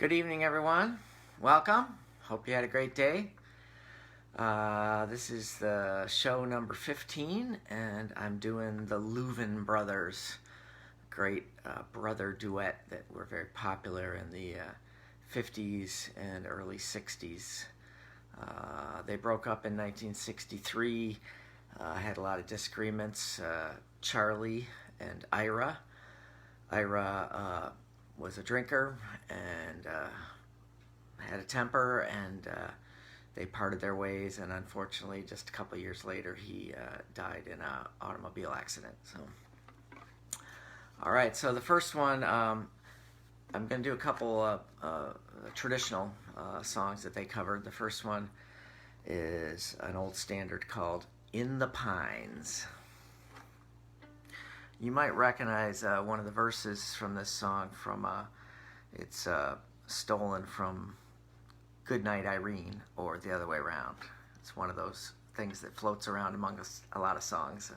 Good evening, everyone. Welcome. Hope you had a great day. This is the show number 15, and I'm doing the Louvin Brothers, great brother duet that were very popular in the 50s and early 60s. They broke up in 1963, had a lot of disagreements. Charlie and Ira. Ira was a drinker and had a temper, and they parted their ways, and unfortunately just a couple of years later he died in an automobile accident. So alright, so the first one, I'm going to do a couple traditional songs that they covered. The first one is an old standard called In the Pines. You might recognize one of the verses from this song from, it's stolen from Goodnight Irene, or the other way around. It's one of those things that floats around among a lot of songs.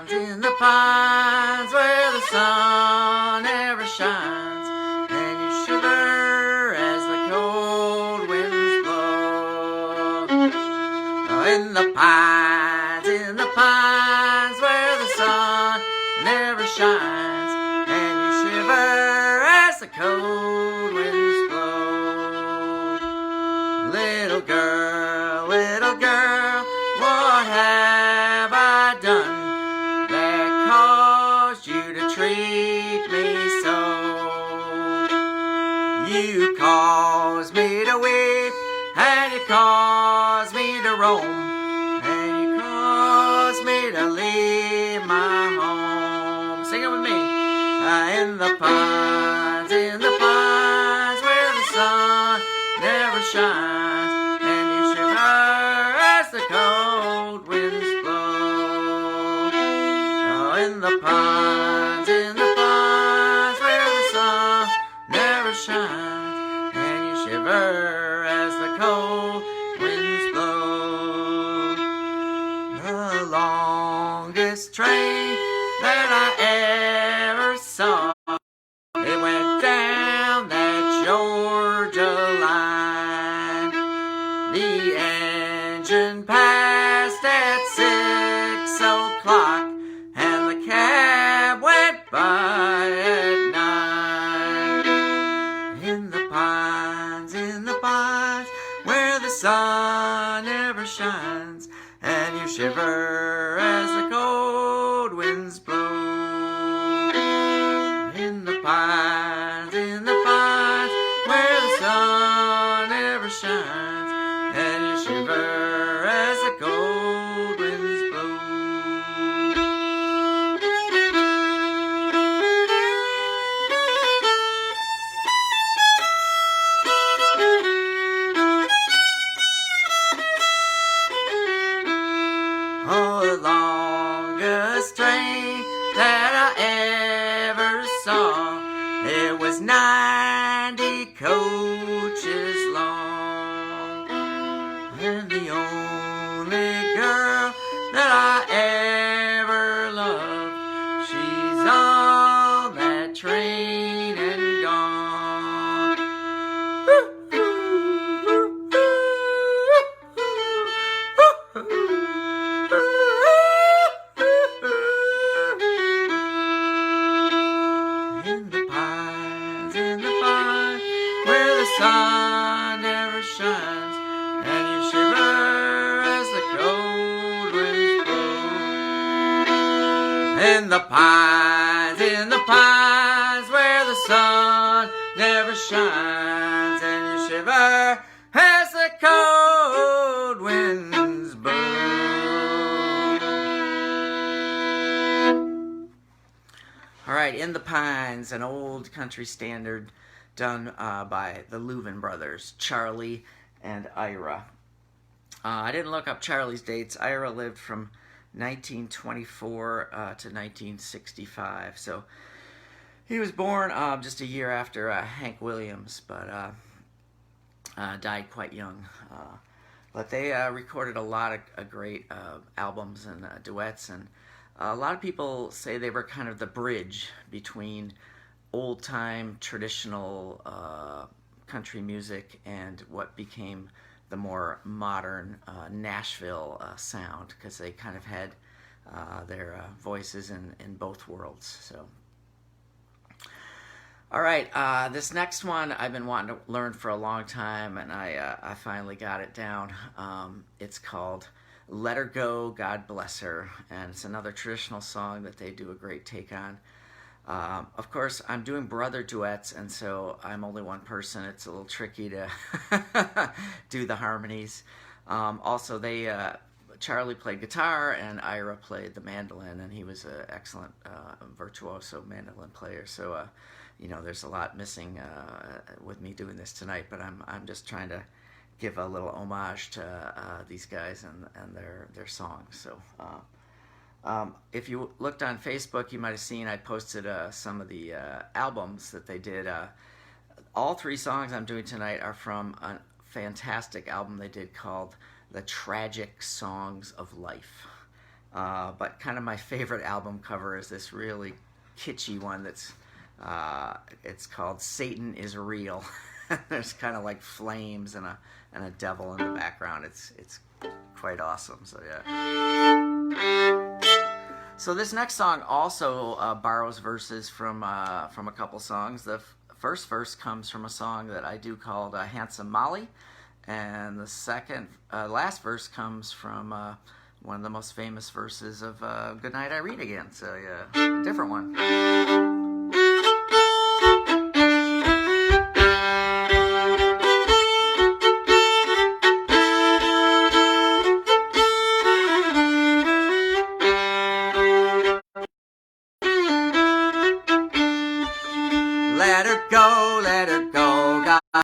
In the pines where the sun never shines, and you shiver as the cold winds blow. In the pines where the sun never shines, and you shiver as the cold winds blow. Little girl, what have I done that caused you to treat me so? You caused me to weep, and you caused me to roam, and you caused me to leave my home. Sing it with me. In the pines where the sun never shines, and you shiver as the cold winds blow. In the pines where the sun never shines, and you shiver as the cold winds blow. The longest train that I ever saw, it went down that Georgia line. The engine passed at 6 o'clock, and the cab went by at 9. In the pines where the sun never shines, and you shiver as the cold winds blow. In the pines where the sun never shines, and you shiver as the cold winds blow. Oh, the longest train that I ever saw, it was 90 coaches long. And the only girl that I ever loved, she's on that train and gone. In the pines where the sun never shines, and you shiver as the cold winds blow. In the pines where the sun never shines, and you shiver as the cold winds blow. Alright, In the Pines, an old country standard done by the Louvin Brothers, Charlie and Ira. I didn't look up Charlie's dates. Ira lived from 1924 to 1965, so he was born just a year after Hank Williams, but died quite young. But they recorded a lot of great albums and duets, and a lot of people say they were kind of the bridge between old-time traditional country music and what became the more modern Nashville sound, because they kind of had their voices in both worlds. So, all right, this next one I've been wanting to learn for a long time, and I finally got it down. It's called "Let Her Go, God Bless Her," and it's another traditional song that they do a great take on. Of course, I'm doing brother duets, and so I'm only one person. It's a little tricky to do the harmonies. Also, Charlie played guitar, and Ira played the mandolin, and he was an excellent virtuoso mandolin player. So, there's a lot missing with me doing this tonight, but I'm just trying to give a little homage to these guys and their songs. So. If you looked on Facebook, you might have seen I posted some of the albums that they did. All three songs I'm doing tonight are from a fantastic album they did called The Tragic Songs of Life. But kind of my favorite album cover is this really kitschy one that's it's called Satan is Real. There's kind of like flames and a devil in the background. It's quite awesome. So yeah. So this next song also borrows verses from a couple songs. The first verse comes from a song that I do called "Handsome Molly," and the second last verse comes from one of the most famous verses of "Good Night Irene Again." So yeah, a different one. Let her go, God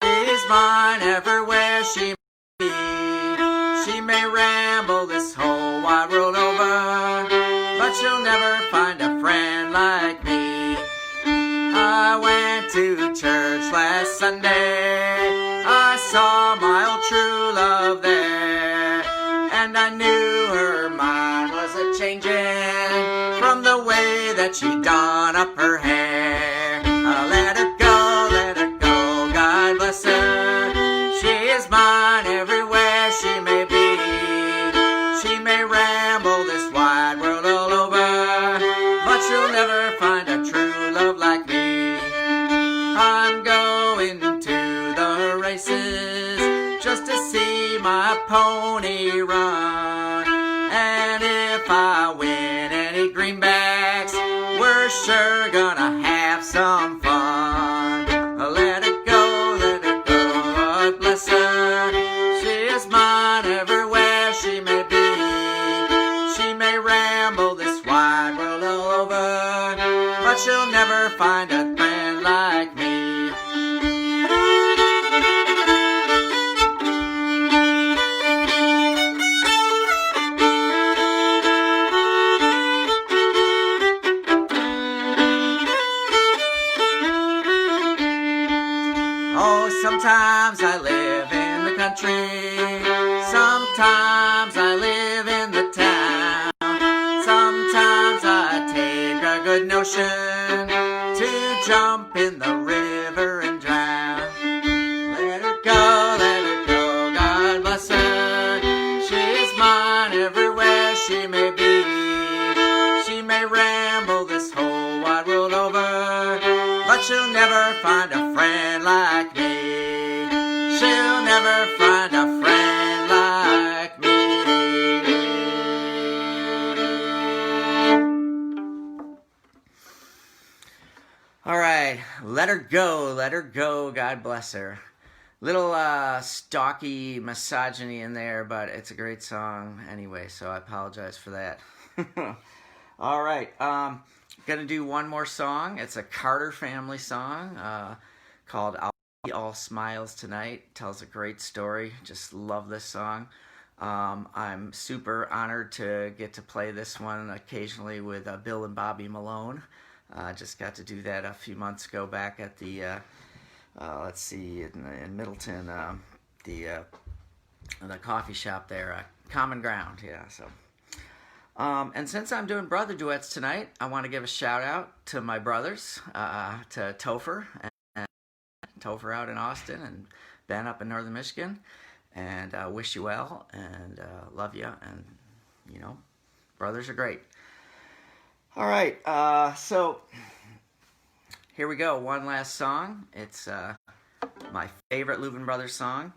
is mine everywhere she may be. She may ramble this whole wide world over, but she'll never find a friend like me. I went to church last Sunday, I saw my old true love there, and I knew her mind was a-changin' from the way that she done up her hair. Let her go, God bless her. She is mine everywhere she may be. She may ramble this wide world all over, but she'll never find a true love like me. I'm going to the races just to see my pony run, and if I win any greenbacks, we're sure gonna have some fun. Let her go, God bless her. She is mine everywhere she may be. She may ramble this wide world all over, but she'll never find a friend like me. Sometimes I live in the country, sometimes I live in the town, sometimes I take a good notion to jump in the river and drown. Let her go, God bless her. She is mine everywhere she may be. She may ramble this whole wide world over, but she'll never find a friend like me. She'll never find a friend like me. All right, let her go, God bless her. Little stalky misogyny in there, but it's a great song anyway, so I apologize for that. All right, gonna do one more song. It's a Carter family song called I'll Be All Smiles Tonight. Tells a great story. Just love this song. I'm super honored to get to play this one occasionally with Bill and Bobby Malone. Just got to do that a few months ago back at the let's see, in Middleton, the coffee shop there, Common Ground, yeah. So, and since I'm doing brother duets tonight, I want to give a shout out to my brothers, to Topher and Topher out in Austin, and Ben up in Northern Michigan, and wish you well, and love you, and you know, brothers are great. All right, so here we go. One last song. It's my favorite Louvin Brothers song.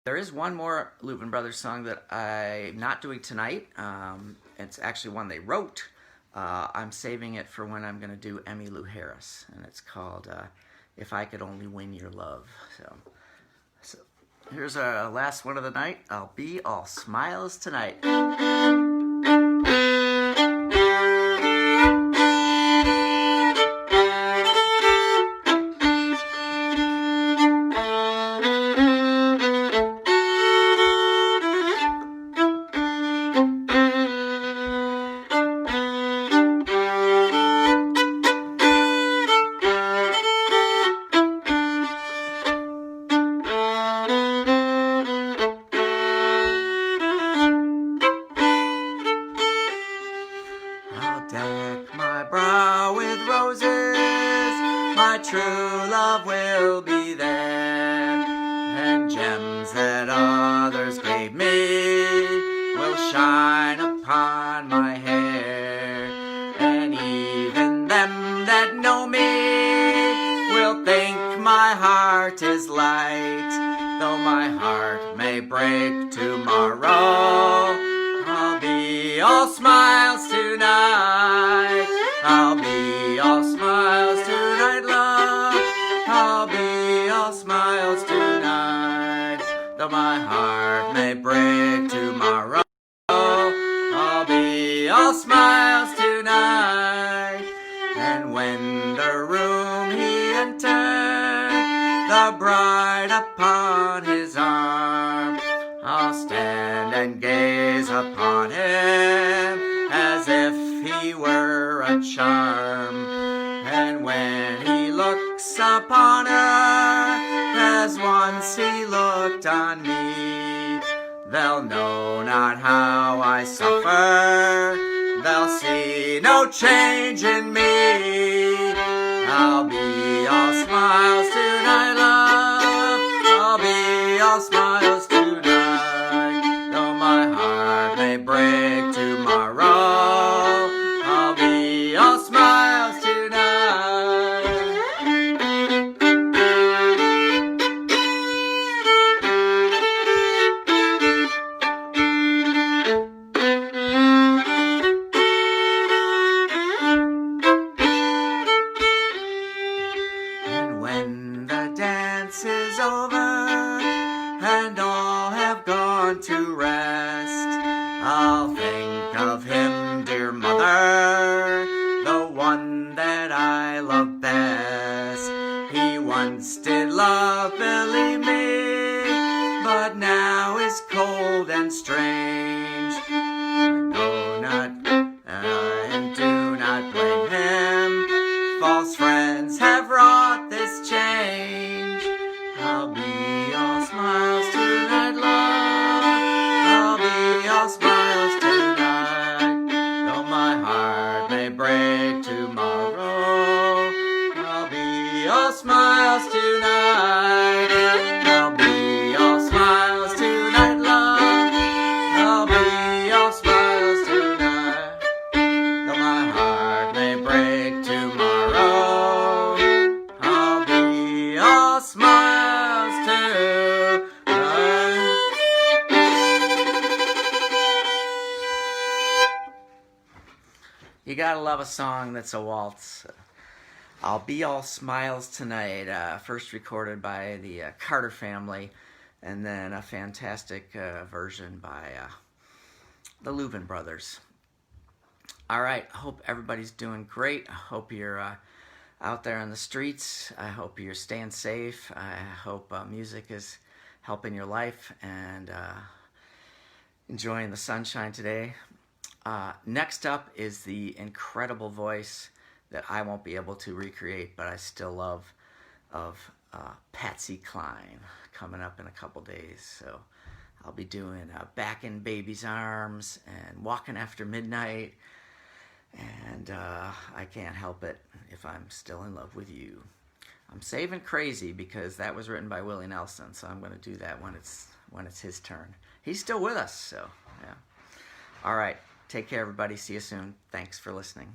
There is one more Louvin Brothers song that I'm not doing tonight. It's actually one they wrote. I'm saving it for when I'm going to do Emmylou Harris, and it's called If I Could Only Win Your Love. So here's our last one of the night. I'll be all smiles tonight. Deck my brow with roses, my true love will be there, and gems that others gave me will shine upon my hair, and even them that know me will think my heart is light, though my heart may break tomorrow. I'll be all smiles tonight. I'll be all smiles tonight, love. I'll be all smiles tonight. Though my heart may break tomorrow, I'll be all smiles tonight. And when the room he entered, the bride upon his arm, I'll stand and gaze upon him as if he were a charm. And when he looks upon her as once he looked on me, they'll know not how I suffer, they'll see no change in me. I'll be all smiles tonight, love. I'll be all smiles tonight. Though my heart may break tomorrow, I'll be all smiles tonight. And when the dance is over and all have gone to rest, I'll think of him, dear mother, the one that I love best. He once did love, believe me, but now is cold and strange. I know not, and do not blame him. False friends have wrought this change. I'll be all smiles tonight, love. I'll be all smiles tonight. Though my heart may break tomorrow, I'll be all smiles tonight. I'll be all smiles tonight, love. I'll be all smiles tonight. Though my heart may break tomorrow, I'll be all smiles tonight. You gotta love a song that's a waltz. I'll Be All Smiles Tonight, first recorded by the Carter family, and then a fantastic version by the Louvin Brothers. All right, hope everybody's doing great. I hope you're out there on the streets. I hope you're staying safe. I hope music is helping your life and enjoying the sunshine today. Next up is the incredible voice that I won't be able to recreate, but I still love, of Patsy Cline coming up in a couple days. So I'll be doing Back in Baby's Arms and Walking After Midnight. And I Can't Help It If I'm Still in Love with You. I'm saving Crazy because that was written by Willie Nelson, so I'm going to do that when it's his turn. He's still with us, so yeah. All right, take care, everybody. See you soon. Thanks for listening.